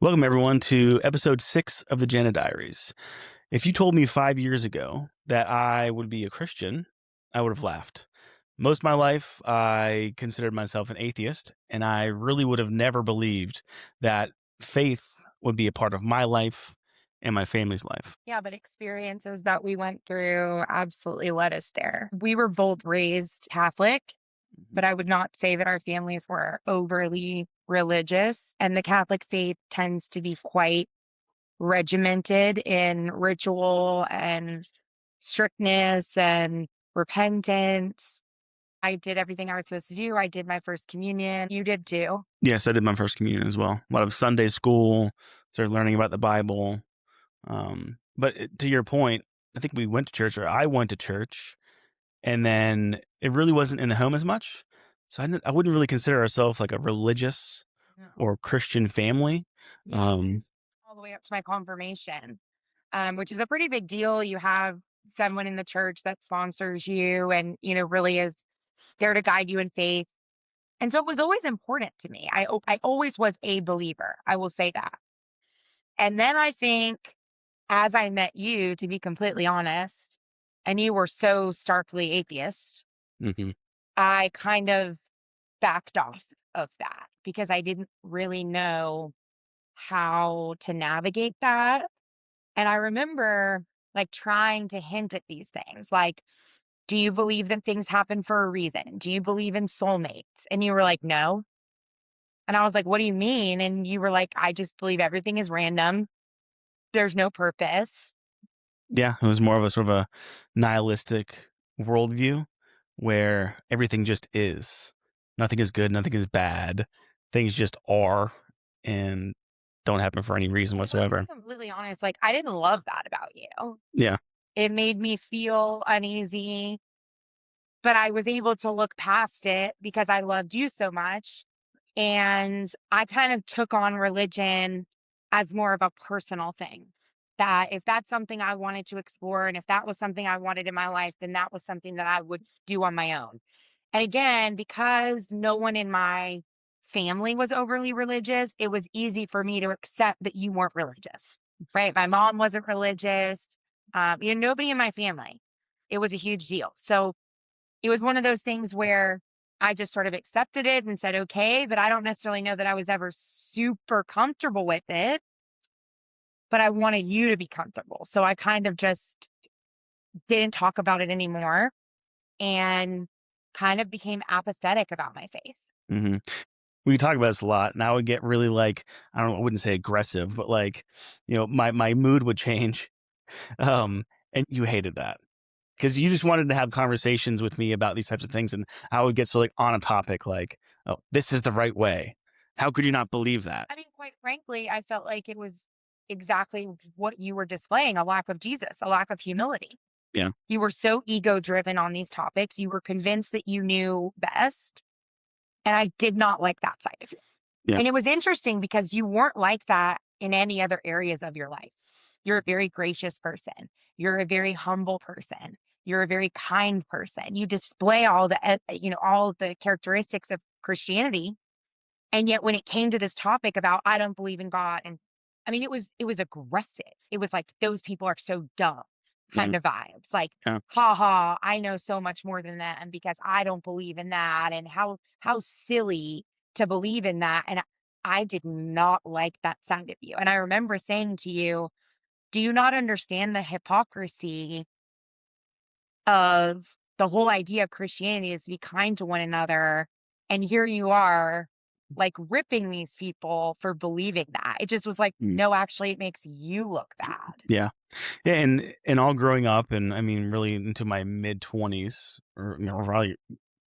Welcome, everyone, to episode 6 of the Janda Diaries. If you told me 5 years ago that I would be a Christian, I would have laughed. Most of my life, I considered myself an atheist, and I really would have never believed that faith would be a part of my life and my family's life. Yeah, but experiences that we went through absolutely led us there. We were both raised Catholic, but I would not say that our families were overly religious. And the Catholic faith tends to be quite regimented in ritual and strictness and repentance. I did everything I was supposed to do. I did my first communion. You did too. Yes, I did my first communion as well. A lot of Sunday school, started learning about the Bible. But to your point, I think we went to church, or I went to church, and then it really wasn't in the home as much. So I wouldn't really consider ourselves like a religious No. or Christian family. Yeah. Um, All the way up to my confirmation, which is a pretty big deal. You have someone in the church that sponsors you and, really is there to guide you in faith. And so it was always important to me. I always was a believer. I will say that. And then I think as I met you, to be completely honest, and you were so starkly atheist, mhm. I kind of backed off of that because I didn't really know how to navigate that. And I remember like trying to hint at these things like, do you believe that things happen for a reason? Do you believe in soulmates? And you were like, no. And I was like, what do you mean? And you were like, I just believe everything is random. There's no purpose. Yeah, it was more of a sort of a nihilistic worldview where everything just is. Nothing is good, nothing is bad. Things just are and don't happen for any reason And if I'm whatsoever. being completely honest, like I didn't love that about you. Yeah. It made me feel uneasy, but I was able to look past it because I loved you so much. And I kind of took on religion as more of a personal thing. That if that's something I wanted to explore and if that was something I wanted in my life, then that was something that I would do on my own. And again, because no one in my family was overly religious, it was easy for me to accept that you weren't religious, right? My mom wasn't religious. Nobody in my family. It was a huge deal. So it was one of those things where I just sort of accepted it and said, okay, but I don't necessarily know that I was ever super comfortable with it, but I wanted you to be comfortable. So I kind of just didn't talk about it anymore and kind of became apathetic about my faith. hmm We talk about this a lot, and I would get really like, I don't know, I wouldn't say aggressive, but like, my mood would change. And you hated that because you just wanted to have conversations with me about these types of things, and I would get so like on a topic like, oh, this is the right way. How could you not believe that? I mean, quite frankly, I felt like it was exactly what you were displaying, a lack of Jesus, a lack of humility. Yeah. You were so ego driven on these topics. You were convinced that you knew best. And I did not like that side of you. Yeah. And it was interesting because you weren't like that in any other areas of your life. You're a very gracious person. You're a very humble person. You're a very kind person. You display all the characteristics of Christianity. And yet when it came to this topic about I don't believe in God, and I mean it was aggressive. It was like those people are so dumb Mhm. kind of vibes. Like, Yeah. ha ha, I know so much more than them because I don't believe in that. And how silly to believe in that. And I did not like that side of you. And I remember saying to you, do you not understand the hypocrisy of the whole idea of Christianity is to be kind to one another? And here you are, like ripping these people for believing that. It just was like, Mm. no, actually, it makes you look bad. Yeah. Yeah. And all growing up, and I mean, really into my mid 20s, or probably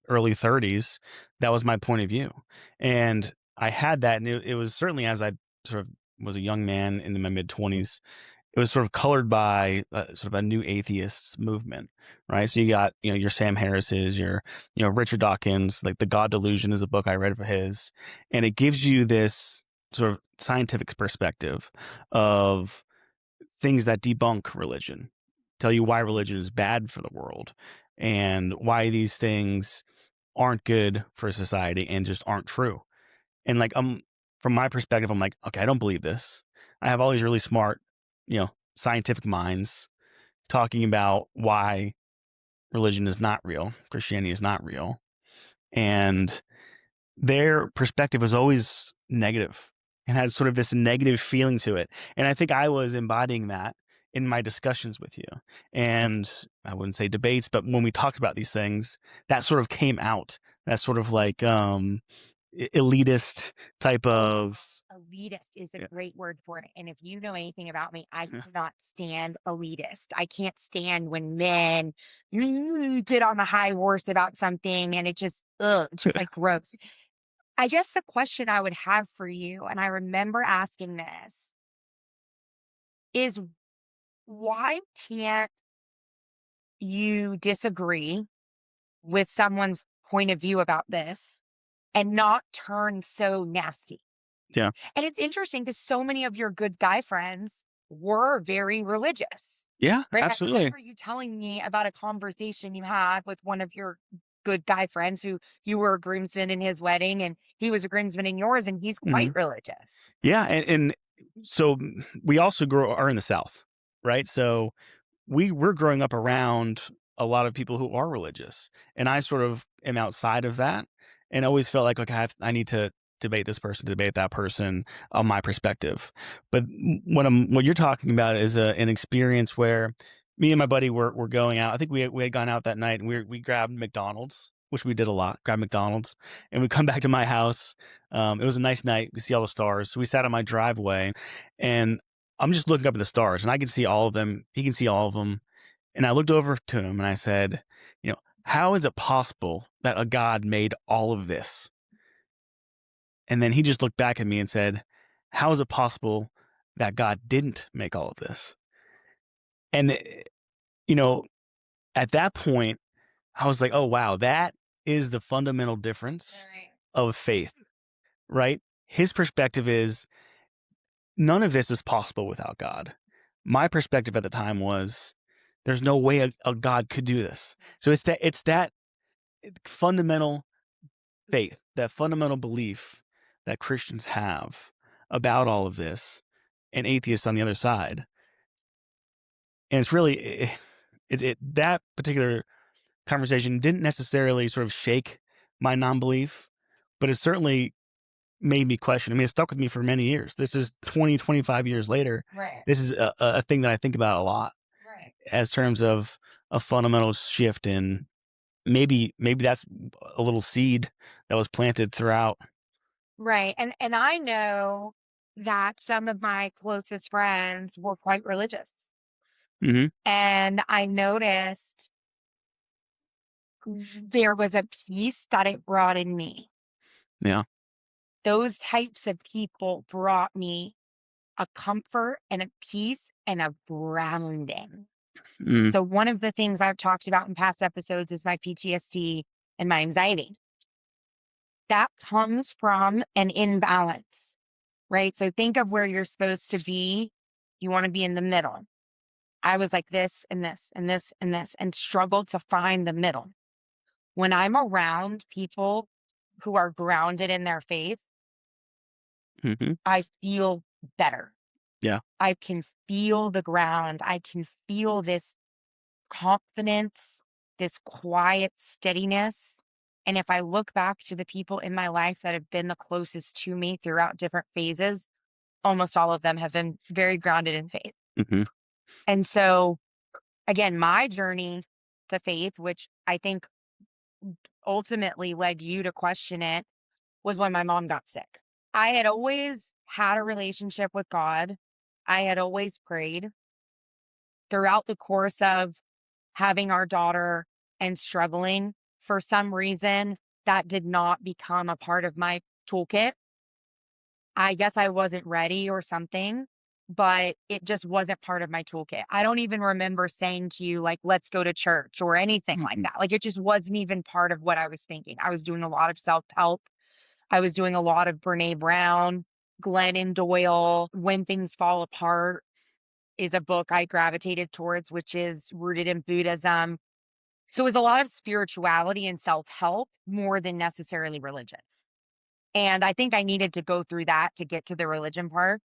early 30s, that was my point of view. And I had that, and it was certainly as I sort of was a young man in my mid 20s. It was sort of colored by sort of a new atheists movement, right? So you got, your Sam Harris's, your, Richard Dawkins, like The God Delusion is a book I read of his. And it gives you this sort of scientific perspective of things that debunk religion, tell you why religion is bad for the world and why these things aren't good for society and just aren't true. And like, from my perspective, I'm like, okay, I don't believe this. I have all these really smart, scientific minds talking about why religion is not real, Christianity is not real, and their perspective was always negative and had sort of this negative feeling to it. And I think I was embodying that in my discussions with you. And I wouldn't say debates, but when we talked about these things, that sort of came out. That sort of like elitist type of Elitist is a yeah. great word for it. And if you know anything about me, I cannot stand elitist. I can't stand when men get on a high horse about something and it's just like gross. I guess the question I would have for you, and I remember asking this, is why can't you disagree with someone's point of view about this and not turn so nasty? Yeah. And it's interesting because so many of your good guy friends were very religious, Yeah, right? I absolutely. remember you telling me about a conversation you had with one of your good guy friends who you were a groomsman in his wedding and he was a groomsman in yours, and he's quite Mhm. religious. Yeah, and so we also are in the South, right? So we're growing up around a lot of people who are religious, and I sort of am outside of that, and always felt like, okay, I need to debate this person, debate that person on my perspective. But what you're talking about is an experience where me and my buddy were going out. I think we had gone out that night, and we grabbed McDonald's, which we did a lot. Grab McDonald's, and we come back to my house. It was a nice night. We see all the stars. So we sat on my driveway, and I'm just looking up at the stars, and I can see all of them. He can see all of them. And I looked over to him and I said, how is it possible that a God made all of this? And then he just looked back at me and said, how is it possible that God didn't make all of this? And, you know, at that point, I was like, oh, wow, that is the fundamental difference Right. of faith, right? His perspective is none of this is possible without God. My perspective at the time was there's no way a God could do this. So it's that fundamental faith, that fundamental belief that Christians have about all of this, and atheists on the other side. And it's really that particular conversation didn't necessarily sort of shake my non-belief, but it certainly made me question. I mean, it stuck with me for many years. This is 20, 25 years later. Right. This is a thing that I think about a lot Right. as terms of a fundamental shift in maybe that's a little seed that was planted throughout. Right. And I know that some of my closest friends were quite religious. Hmm. And I noticed there was a peace that it brought in me. Yeah. Those types of people brought me a comfort and a peace and a grounding. Mm, So, one of the things I've talked about in past episodes is my PTSD and my anxiety. That comes from an imbalance, right? So, think of where you're supposed to be. You want to be in the middle. I was like this and this and this and this and struggled to find the middle. When I'm around people who are grounded in their faith, mhm. I feel better. Yeah. I can feel the ground. I can feel this confidence, this quiet steadiness. And if I look back to the people in my life that have been the closest to me throughout different phases, almost all of them have been very grounded in faith. Mhm. And so, again, my journey to faith, which I think ultimately led you to question it, was when my mom got sick. I had always had a relationship with God. I had always prayed throughout the course of having our daughter and struggling. For some reason, that did not become a part of my toolkit. I guess I wasn't ready or something, but it just wasn't part of my toolkit. I don't even remember saying to you, like, let's go to church or anything like Mhm. that. Like, it just wasn't even part of what I was thinking. I was doing a lot of self help. I was doing a lot of Brene Brown, Glennon Doyle. When Things Fall Apart is a book I gravitated towards, which is rooted in Buddhism. So it was a lot of spirituality and self help more than necessarily religion. And I think I needed to go through that to get to the religion part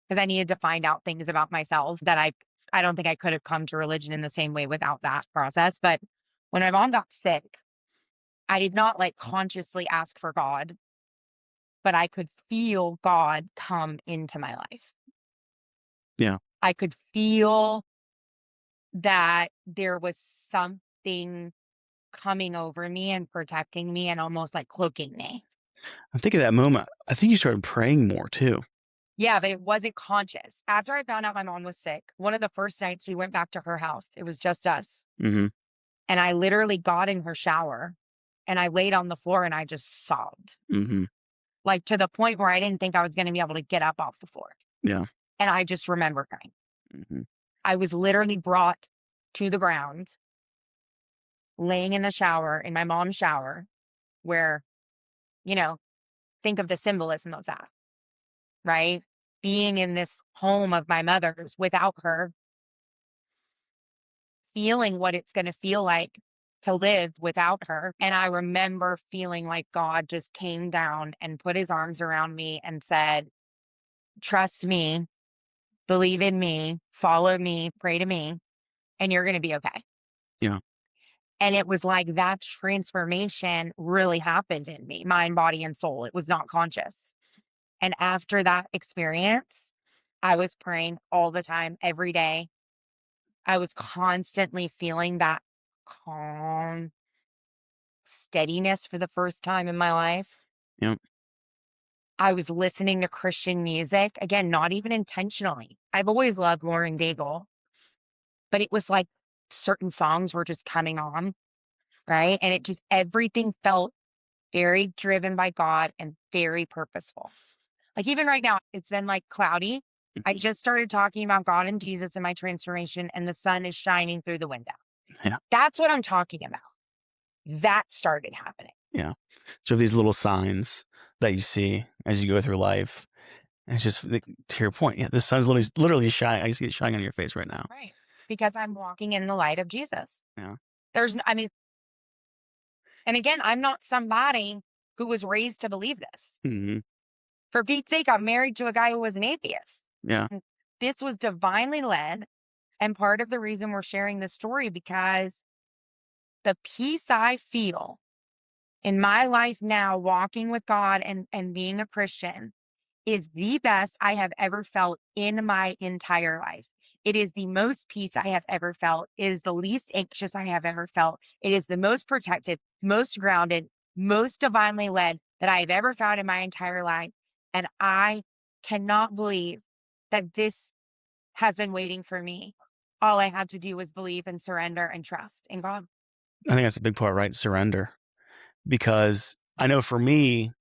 because I needed to find out things about myself that I don't think I could have come to religion in the same way without that process. But when my mom got sick, I did not like consciously ask for God, but I could feel God come into my life. Yeah. I could feel that there was something coming over me and protecting me and almost like cloaking me. I think at that moment, I think you started praying more too. Yeah, but it wasn't conscious. After I found out my mom was sick, one of the first nights we went back to her house, it was just us. Mhm. And I literally got in her shower and I laid on the floor and I just sobbed, Mhm. like to the point where I didn't think I was going to be able to get up off the floor. Yeah. And I just remember crying. Mhm. I was literally brought to the ground, laying in the shower, in my mom's shower, where, you know, think of the symbolism of that, right? Being in this home of my mother's without her, feeling what it's going to feel like to live without her. And I remember feeling like God just came down and put his arms around me and said, trust me, believe in me, follow me, pray to me, and you're going to be okay. Yeah. And it was like that transformation really happened in me, mind, body, and soul. It was not conscious. And after that experience, I was praying all the time, every day. I was constantly feeling that calm steadiness for the first time in my life. Yep. I was listening to Christian music, again, not even intentionally. I've always loved Lauren Daigle, but it was like certain songs were just coming on, right? And it just, everything felt very driven by God and very purposeful. Like even right now, it's been like cloudy. I Mhm. just started talking about God and Jesus and my transformation, and the sun is shining through the window. Yeah. That's what I'm talking about. That started happening. Yeah. So these little signs that you see as you go through life, and it's just like, to your point, yeah, the sun's literally shining. I see it shining on your face right now. Right. Because I'm walking in the light of Jesus. Yeah. I mean, and again, I'm not somebody who was raised to believe this. Mhm. For Pete's sake, I'm married to a guy who was an atheist. Yeah. And this was divinely led. And part of the reason we're sharing this story because the peace I feel in my life now, walking with God and being a Christian, is the best I have ever felt in my entire life. It is the most peace I have ever felt. It is the least anxious I have ever felt. It is the most protected, most grounded, most divinely led that I have ever found in my entire life. And I cannot believe that this has been waiting for me. All I had to do was believe and surrender and trust in God. I think that's a big part, right? Surrender. Because I know for me,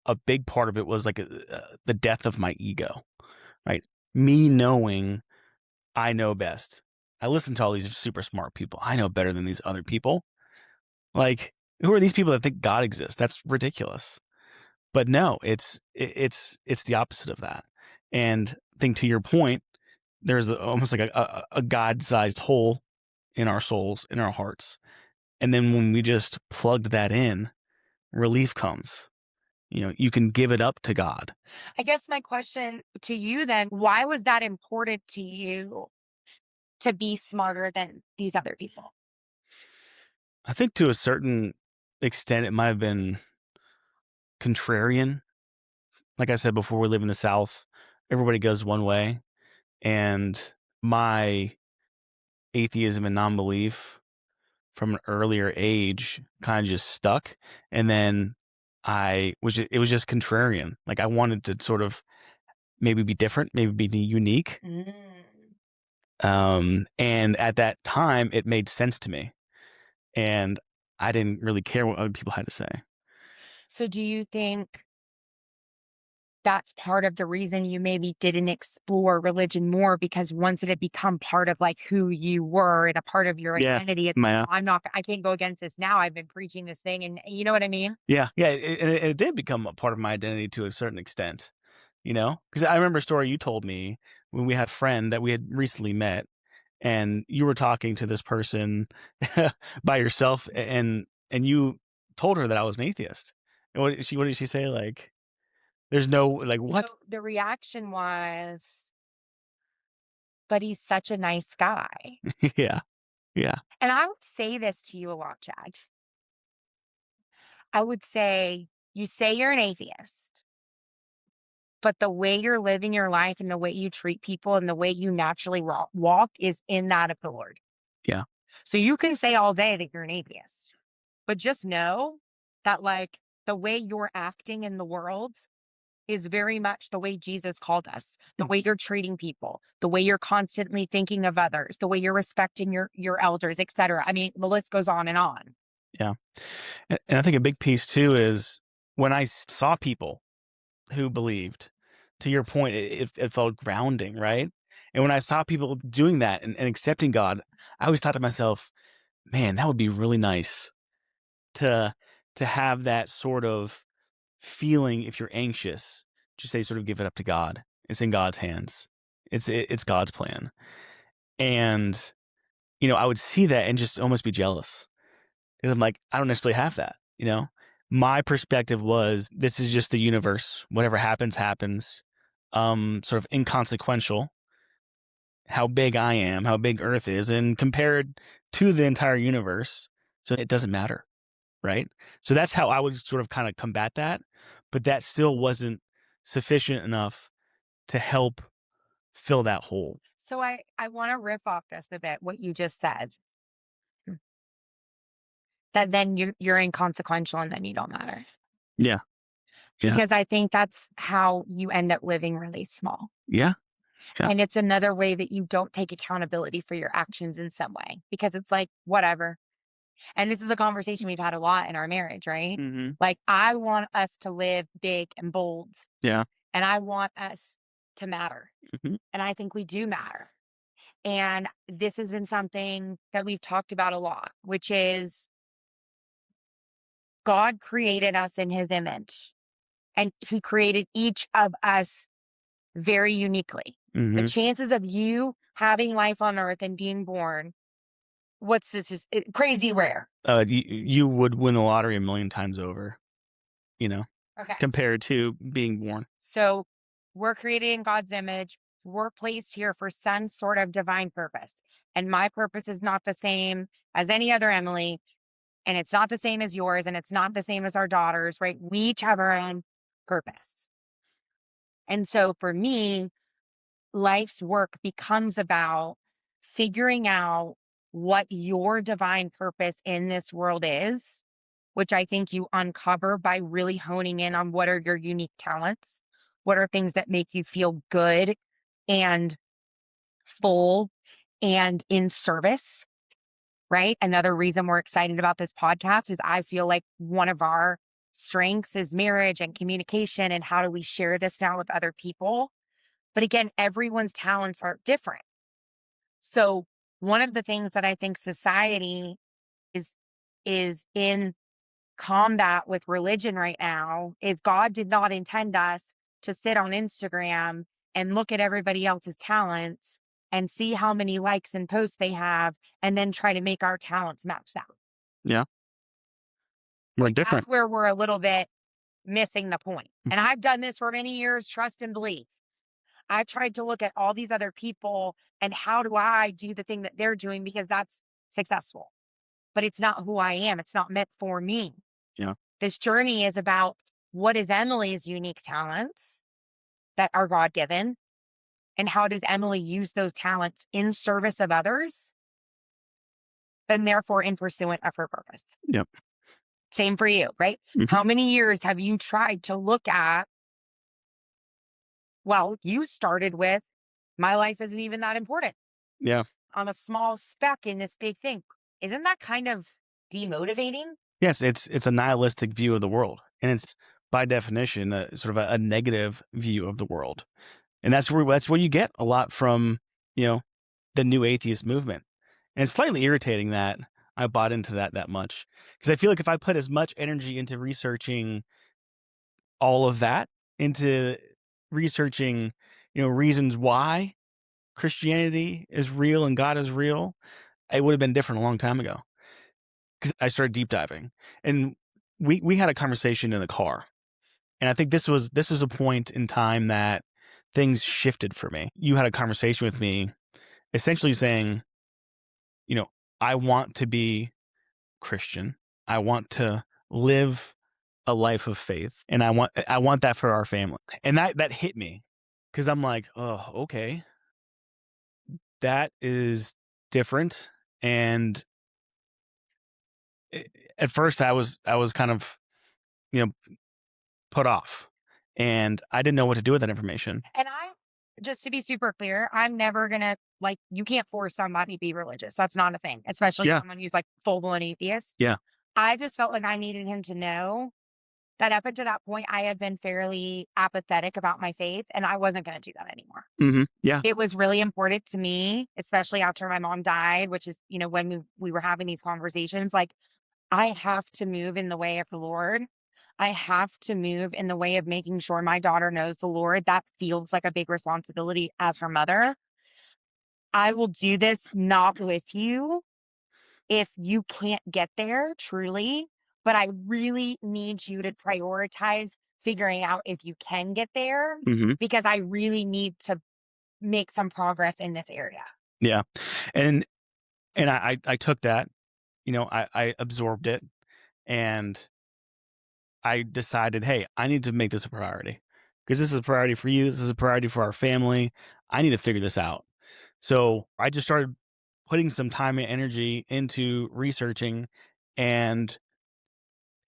a big part of it was like the death of my ego, right? Me knowing I know best. I listen to all these super smart people. I know better than these other people. Like, who are these people that think God exists? That's ridiculous. But no, it's the opposite of that. And I think to your point, there's almost like a God-sized hole in our souls, in our hearts. And then when we just plugged that in, relief comes. You can give it up to God. I guess my question to you then, why was that important to you to be smarter than these other people? I think to a certain extent, it might have been contrarian. Like I said before, we live in the South. Everybody goes one way. And my atheism and non belief from an earlier age kind of just stuck. And then it was just contrarian. Like I wanted to sort of maybe be different, maybe be unique. Mm. And at that time, it made sense to me. And I didn't really care what other people had to say. So do you think that's part of the reason you maybe didn't explore religion more because once it had become part of like who you were and a part of your Yeah. identity, it's like, My, "Well, I can't go against this now. I've been preaching this thing." And you know what I mean? yeah. Yeah. It did become a part of my identity to a certain extent, because I remember a story you told me when we had a friend that we had recently met and you were talking to this person by yourself and you told her that I was an atheist. And what did she say? Like, there's no like, what? So the reaction was, "But he's such a nice guy." Yeah. Yeah. And I would say this to you a lot, Chad. I would "You say you're an atheist, but the way you're living your life and the way you treat people and the way you naturally walk is in that of the Lord. Yeah. So you can say all day that you're an atheist, but just know that, like, the way you're acting in the world is very much the way Jesus called us, the Mm, way you're treating people, the way you're constantly thinking of others, the way you're respecting your elders, etc." I mean, the list goes on and on. yeah. And I think a big piece too is when I saw people who believed, to your point, it felt grounding, right? And when I saw people doing that and accepting God, I always thought to myself, man, that would be really nice to have that sort of feeling if you're anxious. Just say, sort of give it up to God. It's in God's hands. It's God's plan. And I would see that and just almost be jealous. Because I'm like, I don't necessarily have that, you know? My perspective was this is just the universe. Whatever happens, happens. Sort of inconsequential, how big I am, how big Earth is, and compared to the entire universe. So it doesn't matter, right? So that's how I would sort of kind of combat that. But that still wasn't sufficient enough to help fill that hole. So I want to riff off this a bit, what you just said, that then you're inconsequential and then you don't matter. Yeah. Yeah. Because I think that's how you end up living really small. Yeah. Yeah. And it's another way that you don't take accountability for your actions in some way because it's like, whatever. And this is a conversation we've had a lot in our marriage, right? Hmm. Like, I want us to live big and bold, Yeah. and I want us to matter. Hmm. And I think we do matter. And this has been something that we've talked about a lot, which is God created us in his image, and he created each of us very uniquely. The Hmm. chances of you having life on earth and being born, what's this is crazy rare. You would win the lottery a million times over, you know, Okay. compared to being born. So we're created in God's image. We're placed here for some sort of divine purpose. And my purpose is not the same as any other Emily. And it's not the same as yours. And it's not the same as our daughters, right? We each have our own purpose. And so for me, life's work becomes about figuring out what your divine purpose in this world is, which I think you uncover by really honing in on what are your unique talents, what are things that make you feel good and full and in service, right? Another reason we're excited about this podcast is I feel like one of our strengths is marriage and communication. And how do we share this now with other people? But again, everyone's talents are different. So one of the things that I think society is in combat with religion right now is God did not intend us to sit on Instagram and look at everybody else's talents and see how many likes and posts they have and then try to make our talents match that. Yeah. We're Like, that's different. where we're a little bit missing the point. And I've done this for many years, trust and believe. I've tried to look at all these other people and how do I do the thing that they're doing because that's successful. But it's not who I am. It's not meant for me. Yeah. This journey is about what is Emily's unique talents that are God given, and how does Emily use those talents in service of others, and therefore in pursuant of her purpose. Yep. Same for you, right? Hmm. How many years have you tried to look at, well, you started with, my life isn't even that important. Yeah. I'm a small speck in this big thing. Isn't that kind of demotivating? Yes, it's a nihilistic view of the world, and it's by definition sort of a negative view of the world, and that's where you get a lot from you know the new atheist movement, and it's slightly irritating that I bought into that much because I feel like if I put as much energy into researching all of that, into researching reasons why Christianity is real and God is real, it would have been different a long time ago because I started deep diving and we had a conversation in the car, and I think this was a point in time that things shifted for me. You had a conversation with me, essentially saying, you know, I want to be Christian. I want to live a life of faith, and I want that for our family. And that hit me because I'm like, oh, okay, that is different. And at first, I was kind of, you know, put off, and I didn't know what to do with that information. And just to be super clear, I'm never gonna like you can't force somebody to be religious. That's not a thing, especially Yeah, someone who's like full blown atheist. yeah, I just felt like I needed him to know that up until that point, I had been fairly apathetic about my faith, and I wasn't going to do that anymore. yeah, It was really important to me, especially after my mom died, which is, when we were having these conversations. Like, I have to move in the way of the Lord. I have to move in the way of making sure my daughter knows the Lord. That feels like a big responsibility as her mother. I will do this not with you if you can't get there truly, but I really need you to prioritize figuring out if you can get there hmm because I really need to make some progress in this area. yeah, and I took that, I absorbed it, and I decided, hey, I need to make this a priority because this is a priority for you. This is a priority for our family. I need to figure this out. So I just started putting some time and energy into researching and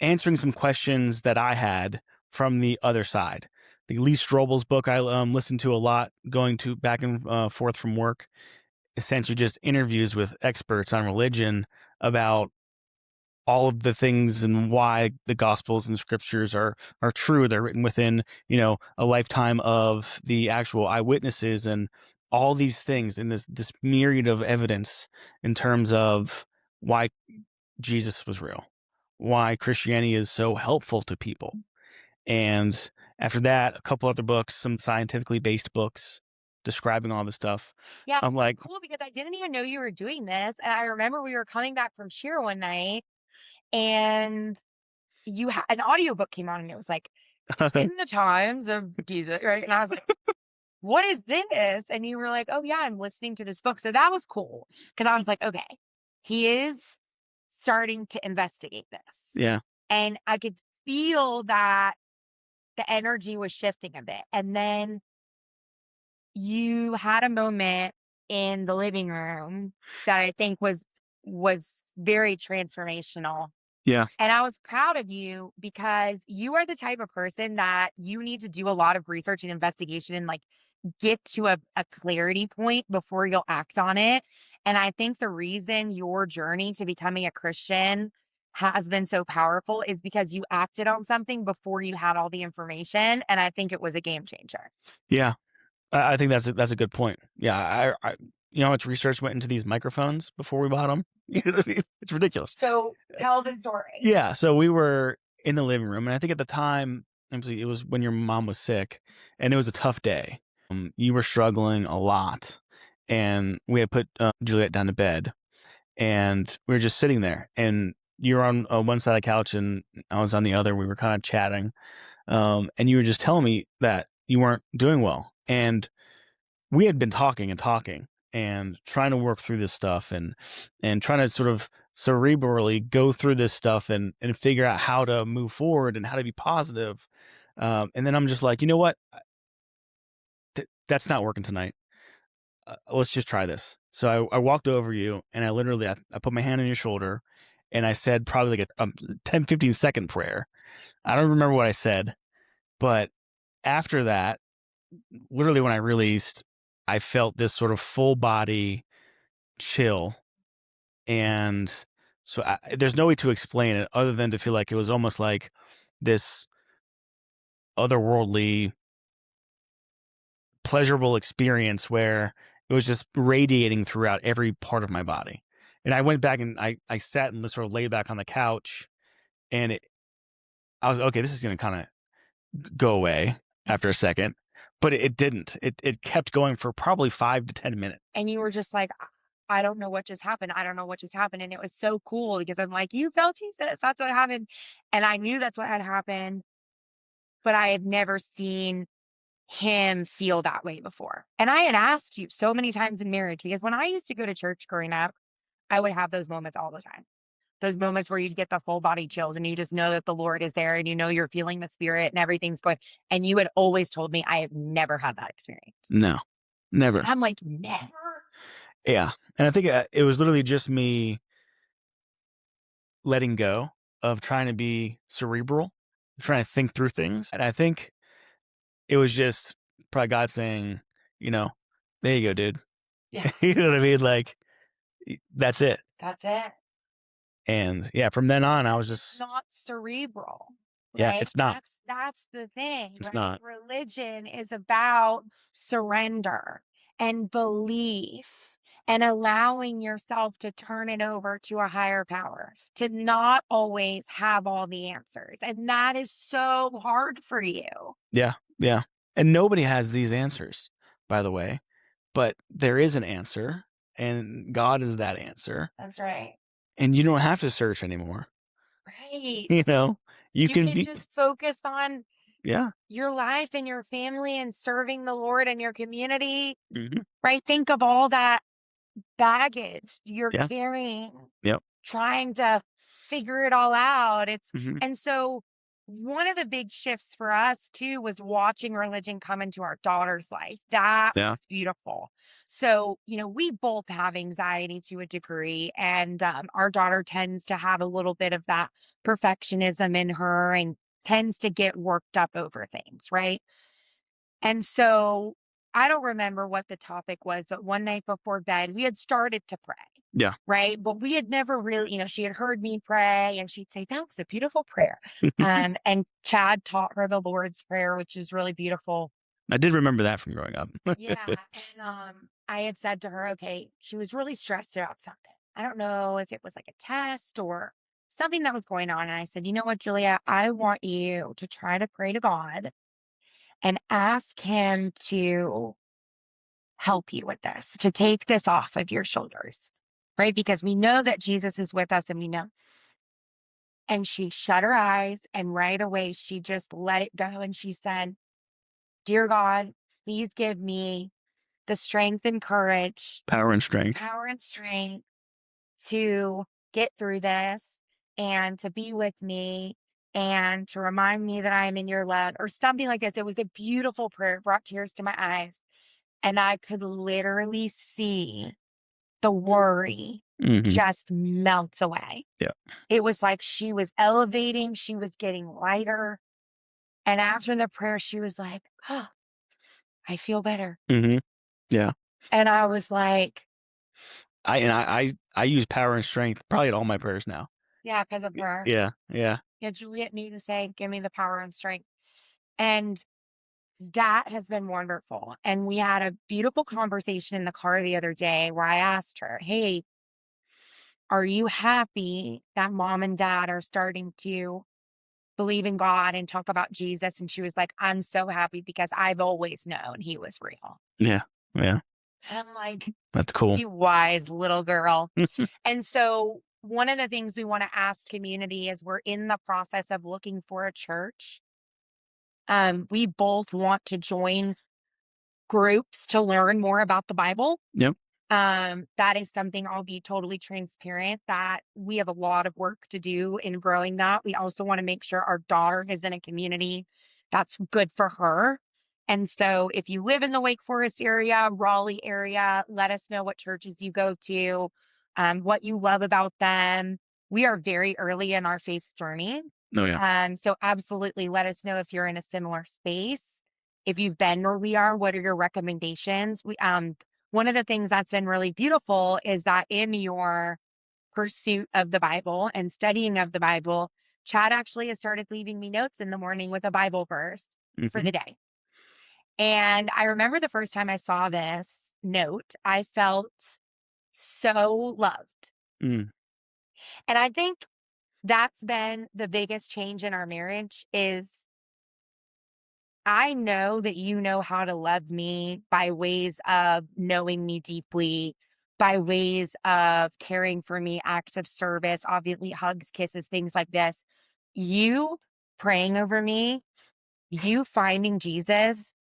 answering some questions that I had from the other side. The Lee Strobel's book I listened to a lot, going to back and forth from work. Essentially, just interviews with experts on religion about all of the things and why the gospels and scriptures are true. They're written within, a lifetime of the actual eyewitnesses and all these things, and this myriad of evidence in terms of why Jesus was real, why Christianity is so helpful to people. And after that, a couple other books, some scientifically based books describing all this stuff. Yeah, I'm it's like, cool because I didn't even know you were doing this. And I remember we were coming back from cheer one night and you had an audiobook came on and it was like, in the times of Jesus, right? And I was like, what is this? And you were like, oh, yeah, I'm listening to this book. So that was cool because I was like, okay, he is starting to investigate this. yeah, And I could feel that the energy was shifting a bit. And then you had a moment in the living room that I think was very transformational. yeah, And I was proud of you because you are the type of person that you need to do a lot of research and investigation and like get to a clarity point before you'll act on it. And I think the reason your journey to becoming a Christian has been so powerful is because you acted on something before you had all the information. And I think it was a game changer. yeah. I think that's a good point. Yeah, how much research went into these microphones before we bought them? You know what I mean? It's ridiculous. So tell the story. Yeah, so we were in the living room, and I think at the time, obviously, it was when your mom was sick, and it was a tough day. You were struggling a lot, and we had put Juliet down to bed, and we were just sitting there, and you were on one side of the couch, and I was on the other. We were kind of chatting, and you were just telling me that you weren't doing well, and we had been talking and talking and trying to work through this stuff and trying to sort of cerebrally go through this stuff and figure out how to move forward and how to be positive. And then I'm just like, you know what? That's not working tonight. Let's just try this. So I walked over you and I put my hand on your shoulder and I said probably like a 10, 15-second prayer. I don't remember what I said, but after that, literally when I released, I felt this sort of full body chill. And so there's no way to explain it other than to feel like it was almost like this otherworldly, pleasurable experience where it was just radiating throughout every part of my body. And I went back and I sat and sort of laid back on the couch and I was okay, this is going to kind of go away after a second, but it didn't. It kept going for probably 5 to 10 minutes. And you were just like, I don't know what just happened. I don't know what just happened. And it was so cool because I'm like, you felt Jesus. That's what happened. And I knew that's what had happened, but I had never seen him feel that way before. And I had asked you so many times in marriage because when I used to go to church growing up, I would have those moments all the time. Those moments where you get the full body chills and you just know that the Lord is there and you know you're feeling the spirit and everything's going. And you had always told me I have never had that experience. No, And never. I'm like, never? Yeah, and I think, it was literally just me letting go of trying to be cerebral, trying to think through things, and I think it was just probably God saying, you know, "There you go, dude." Yeah, You know what I mean? Like, that's it. that's it. And yeah, from then on, I was It's just, not cerebral, yeah, right? it's not. That's the thing, It's right? not. Religion is about surrender and belief and allowing yourself to turn it over to a higher power, to not always have all the answers. And that is so hard for you. Yeah, yeah. And nobody has these answers, by the way, but there is an answer, and God is that answer, That's right. and you don't have to search anymore. Right. You know, you You can can be, just focus on yeah. your life and your family and serving the Lord and your community, Mhm. right? Think of all that baggage you're Yeah. carrying, Yep. trying to figure it all out. Mhm. And so one of the big shifts for us too was watching religion come into our daughter's life. That Yeah. was beautiful. So, we both have anxiety to a degree, and our daughter tends to have a little bit of that perfectionism in her and tends to get worked up over things, right? And so I don't remember what the topic was, but one night before bed, we had started to pray, Yeah. right? But we had never really, she had heard me pray and she'd say, that was a beautiful prayer. And Chad taught her the Lord's Prayer, which is really beautiful. I did remember that from growing up. Yeah. And I had said to her, okay, she was really stressed about something. I don't know if it was like a test or something that was going on. And I said, you know what, Julia, I want you to try to pray to God and ask him to help you with this, to take this off of your shoulders, right? Because we know that Jesus is with us and we know. And she shut her eyes and right away she just let it go. And she said, dear God, please give me the strength and courage, Power and strength. power and strength to get through this and to be with me and to remind me that I'm in your love or something like this. It was a beautiful prayer. It brought tears to my eyes. And I could literally see the worry Mhm. just melts away. Yeah. It was like she was elevating, she was getting lighter. And after the prayer, she was like, oh, I feel better. Mhm. Yeah. And I was like, I use power and strength probably at all my prayers now. yeah, because of her. Yeah. Yeah. Yeah, Juliet knew to say, give me the power and strength. And that has been wonderful. And we had a beautiful conversation in the car the other day where I asked her, hey, are you happy that mom and dad are starting to believe in God and talk about Jesus? And she was like, I'm so happy because I've always known he was real. Yeah. Yeah. And I'm like, That's cool. you wise little girl. And so one of the things we want to ask community is we're in the process of looking for a church. We both want to join groups to learn more about the Bible. Yep. That is something I'll be totally transparent that we have a lot of work to do in growing that. We also want to make sure our daughter is in a community that's good for her. And so if you live in the Wake Forest area, Raleigh area, let us know what churches you go to, what you love about them. We are very early in our faith journey. Oh, yeah. So absolutely let us know if you're in a similar space. If you've been where we are, what are your recommendations? One of the things that's been really beautiful is that in your pursuit of the Bible and studying of the Bible, Chad actually has started leaving me notes in the morning with a Bible verse for Mhm. the day. And I remember the first time I saw this note, I felt so loved. Mm. And I think that's been the biggest change in our marriage is I know that you know how to love me by ways of knowing me deeply, by ways of caring for me, acts of service, obviously hugs, kisses, things like this. You praying over me, you finding Jesus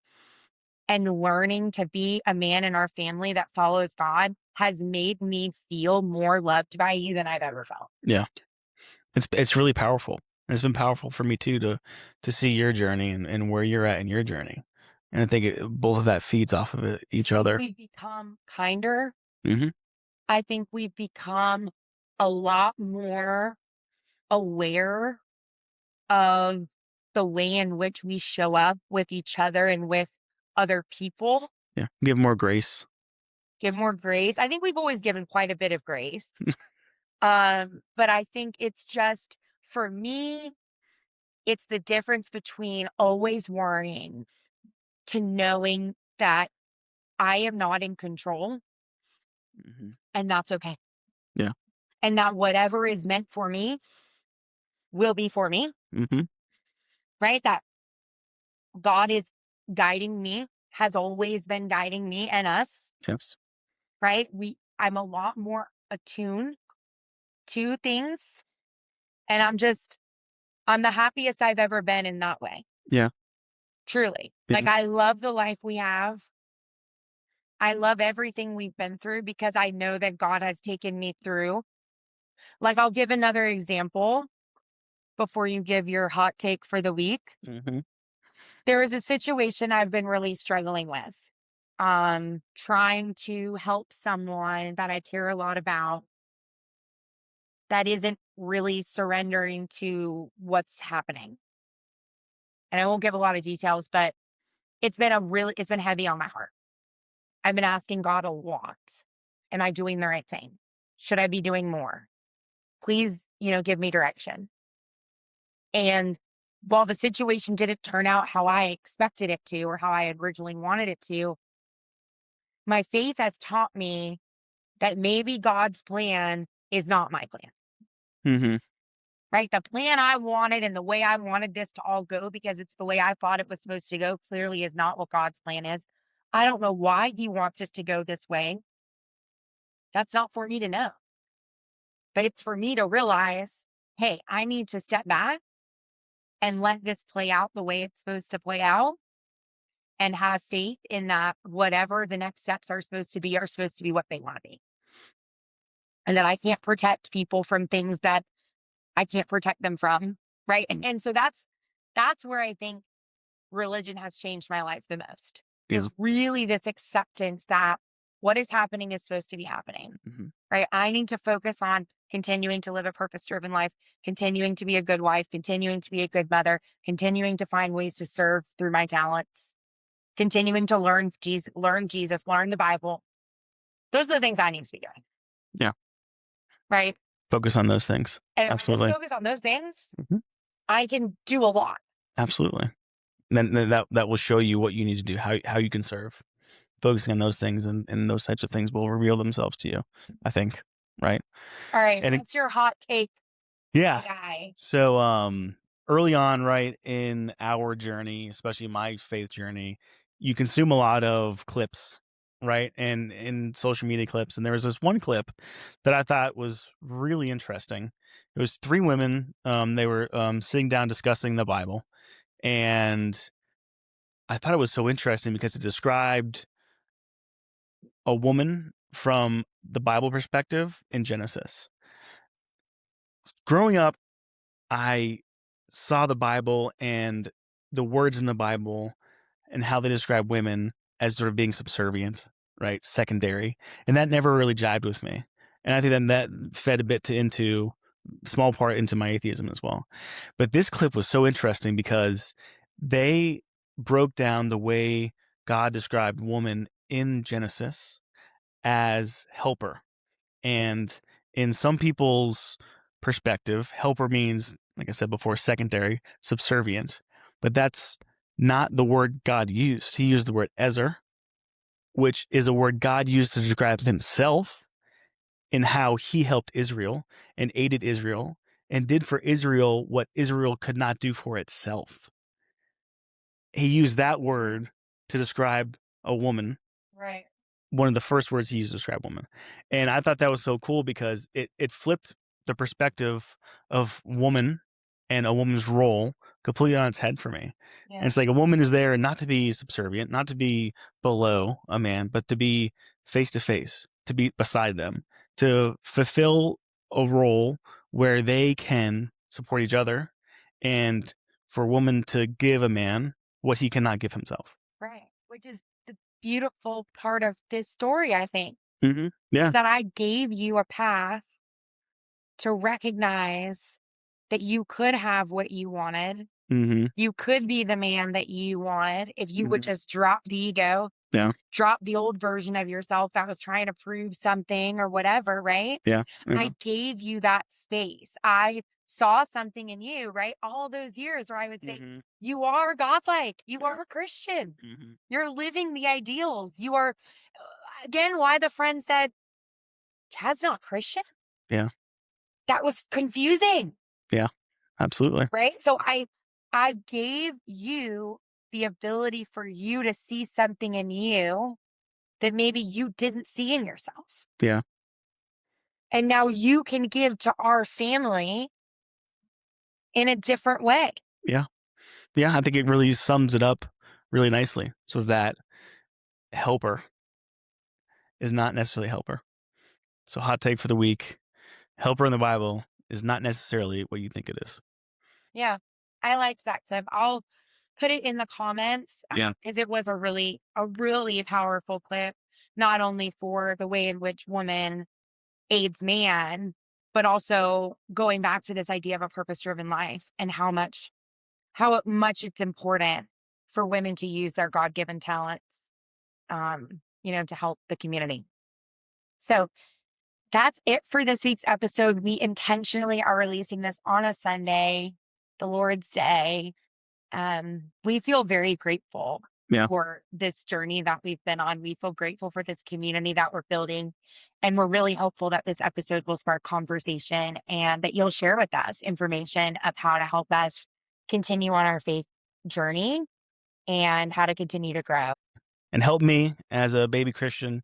and learning to be a man in our family that follows God has made me feel more loved by you than I've ever felt. Yeah. It's really powerful. And it's been powerful for me too to see your journey and where you're at in your journey. And I think both of that feeds off of each I think other. we've become kinder. Hmm. I think we've become a lot more aware of the way in which we show up with each other and with other people. Yeah. Give more grace. Give more grace. I think we've always given quite a bit of grace. But I think it's just for me, it's the difference between always worrying to knowing that I am not in control Hmm. and that's okay. Yeah. And that whatever is meant for me will be for me, Hmm. right? That God is guiding me, has always been guiding me and us, Yes. right? I'm a lot more attuned to things and I'm the happiest I've ever been in that way. Yeah. Truly. Like Yeah. I love the life we have. I love everything we've been through because I know that God has taken me through. Like I'll give another example before you give your hot take for the week. Hmm. There is a situation I've been really struggling with. Trying to help someone that I care a lot about that isn't really surrendering to what's happening. And I won't give a lot of details, but it's been heavy on my heart. I've been asking God a lot. Am I doing the right thing? Should I be doing more? Please, give me direction. And while the situation didn't turn out how I expected it to or how I had originally wanted it to, my faith has taught me that maybe God's plan is not my plan, Hmm. right? The plan I wanted and the way I wanted this to all go because it's the way I thought it was supposed to go clearly is not what God's plan is. I don't know why he wants it to go this way. That's not for me to know, but it's for me to realize, hey, I need to step back and let this play out the way it's supposed to play out and have faith in that whatever the next steps are supposed to be what they want to be. And that I can't protect people from things that I can't protect them from. Right. And so that's where I think religion has changed my life the most Yeah. is really this acceptance that what is happening is supposed to be happening. Hmm. Right. I need to focus on continuing to live a purpose driven life, continuing to be a good wife, continuing to be a good mother, continuing to find ways to serve through my talents, continuing to learn Jesus, learn the Bible. Those are the things I need to be doing. Yeah. Right. Focus on those things. And if I just Absolutely. focus on those things, Hmm. I can do a lot. Absolutely. Then that will show you what you need to do, how you can serve. Focusing on those things and those types of things will reveal themselves to you, I think. Right. All right. And What's your hot take, yeah. my guy? So early on, right, in our journey, especially my faith journey, you consume a lot of clips, right? And in social media clips. And there was this one clip that I thought was really interesting. It was three women. They were sitting down discussing the Bible. And I thought it was so interesting because it described a woman from the Bible perspective in Genesis. Growing up, I saw the Bible and the words in the Bible and how they describe women as sort of being subservient, right? Secondary. And that never really jived with me. And I think then that fed a bit into small part into my atheism as well. But this clip was so interesting because they broke down the way God described woman in Genesis as helper. And in some people's perspective, helper means, like I said before, secondary, subservient. But that's not the word God used. He used the word ezer, which is a word God used to describe himself in how he helped Israel and aided Israel and did for Israel what Israel could not do for itself. He used that word to describe a woman Right. one of the first words he used to describe woman. And I thought that was so cool because it flipped the perspective of woman and a woman's role completely on its head for me. And Yeah. it's like a woman is there not to be subservient, not to be below a man, but to be face to face, to be beside them, to fulfill a role where they can support each other, and for a woman to give a man what he cannot give himself. Right. Which is the beautiful part of this story, I think, is Yeah. that I gave you a path to recognize that you could have what you wanted. hmm You could be the man that you wanted if you would hmm just drop the ego, Yeah. drop the old version of yourself that was trying to prove something or whatever, right? Yeah. Yeah. I gave you that space. I saw something in you, right? All those years where I would say, hmm you are godlike, you Yeah. are a Christian, hmm you're living the ideals. You are, again, why the friend said, Chad's not Christian. Yeah. That was confusing, Yeah. Absolutely. right? So I gave you the ability for you to see something in you that maybe you didn't see in yourself. Yeah. And now you can give to our family in a different way. Yeah. Yeah. I think it really sums it up really nicely. So that helper is not necessarily helper. So hot take for the week: helper in the Bible is not necessarily what you think it is. Yeah. I liked that clip. I'll put it in the comments Yeah. because it was a really powerful clip, not only for the way in which woman aids man, but also going back to this idea of a purpose driven life and how much it's important for women to use their God given talents, to help the community. So that's it for this week's episode. We intentionally are releasing this on a Sunday, the Lord's Day. We feel very grateful Yeah. for this journey that we've been on. We feel grateful for this community that we're building. And we're really hopeful that this episode will spark conversation and that you'll share with us information of how to help us continue on our faith journey and how to continue to grow. And help me as a baby Christian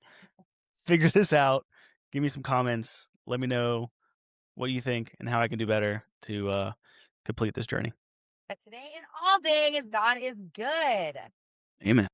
figure this out. Give me some comments. Let me know what you think and how I can do better to complete this journey. But today and all day is God is good. Amen.